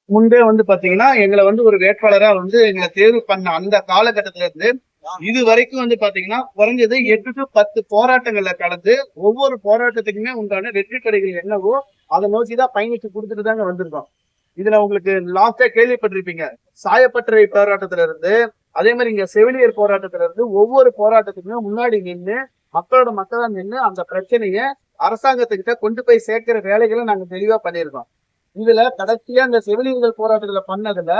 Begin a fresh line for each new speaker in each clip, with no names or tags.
முன்பே வந்து பாத்தீங்கன்னா எங்களை வந்து ஒரு வேட்பாளரா வந்து எங்களை தேர்வு பண்ண அந்த காலகட்டத்துல இருந்து இது வரைக்கும் வந்து பாத்தீங்கன்னா குறைஞ்சது 8 to 10 போராட்டங்கள்ல கடந்து ஒவ்வொரு போராட்டத்துக்குமே உண்டான வெற்றி கடைகள் என்னவோ அதை நோக்கிதான் பயணிச்சு கொடுத்துட்டு தாங்க வந்திருக்கோம். இதுல உங்களுக்கு லாஸ்டா கேள்விப்பட்டிருப்பீங்க, சாயப்பட்டறை போராட்டத்துல இருந்து அதே மாதிரி இங்க செவிலியர் போராட்டத்துல இருந்து ஒவ்வொரு போராட்டத்துக்குமே முன்னாடி நின்று மக்களா நின்று அந்த பிரச்சனைய அரசாங்கத்துக்கிட்ட கொண்டு போய் சேர்க்கிற வேலைகளை நாங்க தெளிவா பண்ணியிருக்கோம். இதுல கடைசியா இந்த செவிலியர்கள் போராட்டத்துல பண்ணதுல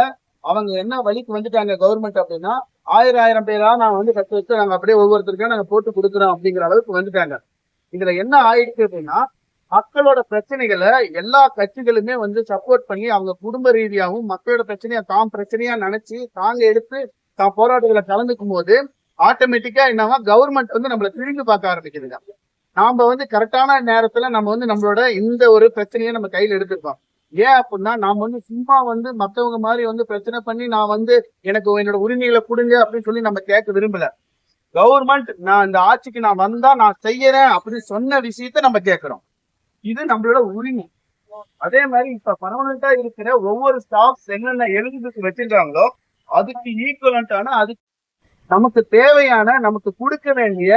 அவங்க என்ன வழிக்கு வந்துட்டாங்க கவர்மெண்ட் அப்படின்னா, ஆயிரம் பேரா நான் வந்து கட்டு வச்சு நாங்க அப்படியே ஒவ்வொருத்தருக்கும் நாங்க போட்டு கொடுக்குறோம் அப்படிங்கிற அளவுக்கு வந்துட்டாங்க. இதுல என்ன ஆயிடுச்சு அப்படின்னா, மக்களோட பிரச்சனைகளை எல்லா கட்சிகளுமே வந்து சப்போர்ட் பண்ணி அவங்க குடும்ப ரீதியாகவும் மக்களோட பிரச்சனையா தாம் பிரச்சனையா நினைச்சு தாங்க எடுத்து தான் போராட்டத்துல கலந்துக்கும் போது ஆட்டோமேட்டிக்கா என்னவா கவர்மெண்ட் வந்து நம்மள திரும்பி பார்க்க ஆரம்பிக்குதுங்க. நாம வந்து கரெக்டான நேரத்துல நம்ம வந்து நம்மளோட இந்த ஒரு பிரச்சனையை நம்ம கையில எடுத்துருக்கோம். ஏன் அப்படின்னா நாம வந்து சும்மா வந்து மத்தவங்க மாதிரி வந்து பிரச்சனை பண்ணி நான் வந்து எனக்கு என்னோட உரிமைகளை கொடுங்க அப்படின்னு சொல்லி நம்ம கேட்க விரும்பல. கவர்மெண்ட் நான் இந்த ஆட்சிக்கு நான் வந்தா நான் செய்யறேன் அப்படின்னு சொன்ன விஷயத்த நம்ம கேட்கிறோம். இது நம்மளோட உரிமை. அதே மாதிரி இப்ப பர்மனண்டா இருக்கிற ஒவ்வொரு ஸ்டாஃப்ஸ் என்னென்ன எழுதுக்கு வச்சிருக்காங்களோ அதுக்கு ஈக்குவலண்டான அதுக்கு நமக்கு தேவையான நமக்கு கொடுக்க வேண்டிய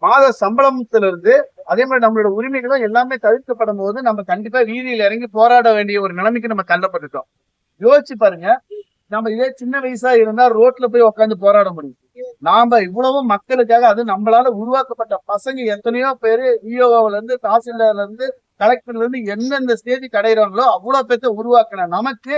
மாத சம்பளத்துல இருந்து அதே மாதிரி நம்மளோட உரிமைகளும் எல்லாமே தவிர்க்கப்படும் போது நம்ம கண்டிப்பா வீதியில் இறங்கி போராட வேண்டிய ஒரு நிலைமைக்கு நம்ம தள்ளப்பட்டுட்டோம். யோசிச்சு பாருங்க, நம்ம இதே சின்ன வயசா இருந்தா ரோட்ல போய் உட்காந்து போராட முடியும். நாம இவ்வளவு மக்களுக்காக அது நம்மளால உருவாக்கப்பட்ட பசங்க எத்தனையோ பேரு இஓல இருந்து தாசில்தார்ல இருந்து கலெக்டர்ல இருந்து எந்தெந்த ஸ்டேஜ் அடைகிறாங்களோ அவ்வளவு பேர்த்த உருவாக்கின நமக்கு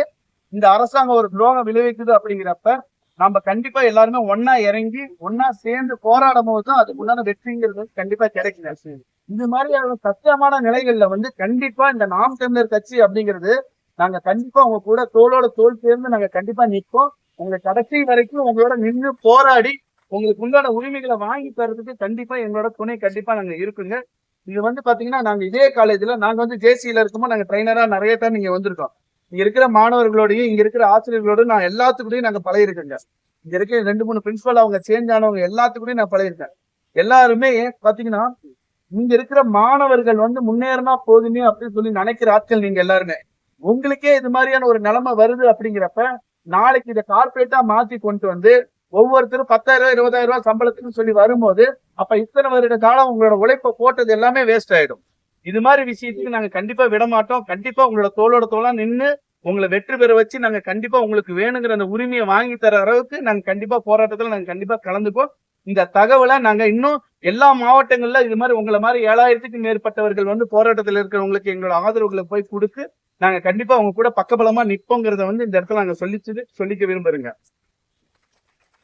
இந்த அரசாங்கம் ஒரு துரோகம் விளைவிக்குது அப்படிங்கிறப்ப நம்ம கண்டிப்பா எல்லாருமே ஒன்னா இறங்கி ஒன்னா சேர்ந்து போராடும் போதுதான் அதுக்கு உண்டான வெற்றிங்கிறது கண்டிப்பா கிடைக்கும். இந்த மாதிரியான கஷ்டமான நிலைகள்ல வந்து கண்டிப்பா இந்த நாம் தமிழர் கட்சி அப்படிங்கிறது நாங்க கண்டிப்பா உங்க கூட தோளோட தோல் சேர்ந்து நாங்க கண்டிப்பா நிற்போம். உங்க கடைசி வரைக்கும் உங்களோட நின்று போராடி உங்களுக்கு உண்டான உரிமைகளை வாங்கி தரதுக்கு கண்டிப்பா எங்களோட துணை கண்டிப்பா நாங்க இருக்குங்க. இது வந்து பாத்தீங்கன்னா நாங்க இதே காலேஜ்ல நாங்க வந்து ஜேசியில இருக்கும்போது நாங்க ட்ரைனரா நிறைய பேர் நீங்க வந்திருக்கோம். இங்க இருக்கிற மாணவர்களோடையும் இங்க இருக்கிற ஆசிரியர்களோட நான் எல்லாத்துக்கூடயும் நாங்க பழகிருக்கேங்க. இங்க இருக்க 2-3 பிரின்சிபல் அவங்க சேஞ்ச் ஆனவங்க எல்லாத்துக்கூடயும் நான் பழகிருக்கேன். எல்லாருமே பாத்தீங்கன்னா இங்க இருக்கிற மாணவர்கள் வந்து முன்னேறினா போதுமே அப்படின்னு சொல்லி நினைக்கிற ஆட்கள் நீங்க எல்லாருமே. உங்களுக்கே இது மாதிரியான ஒரு நிலைமை வருது அப்படிங்கிறப்ப நாளைக்கு இதை கார்பரேட்டா மாத்தி கொண்டு வந்து ஒவ்வொருத்தரும் 10,000 20,000 சம்பளத்துக்கு சொல்லி வரும்போது அப்ப இத்தனை வருட காலம் உங்களோட உழைப்பை போட்டது எல்லாமே வேஸ்ட் ஆயிடும். இது மாதிரி விஷயத்துக்கு நாங்க கண்டிப்பா விட மாட்டோம். கண்டிப்பா உங்களோட தோளோட தோளா நின்று உங்களை வெற்றி பெற வச்சு நாங்க கண்டிப்பா உங்களுக்கு வேணுங்கிற அந்த உரிமையை வாங்கி தர அளவுக்கு நாங்க கண்டிப்பா போராட்டத்துல நாங்க கண்டிப்பா கலந்துப்போம். இந்த தகவலை நாங்க இன்னும் எல்லா மாவட்டங்கள்ல இது மாதிரி உங்களை மாதிரி 7,000க்கும் மேற்பட்டவர்கள் வந்து போராட்டத்தில் இருக்கிறவங்களுக்கு எங்களோட ஆதரவுகளை போய் கொடுத்து நாங்க கண்டிப்பா உங்க கூட பக்கபலமா நிற்போங்கிறத வந்து இந்த இடத்துல நாங்க சொல்லிக்க விரும்புறேங்க.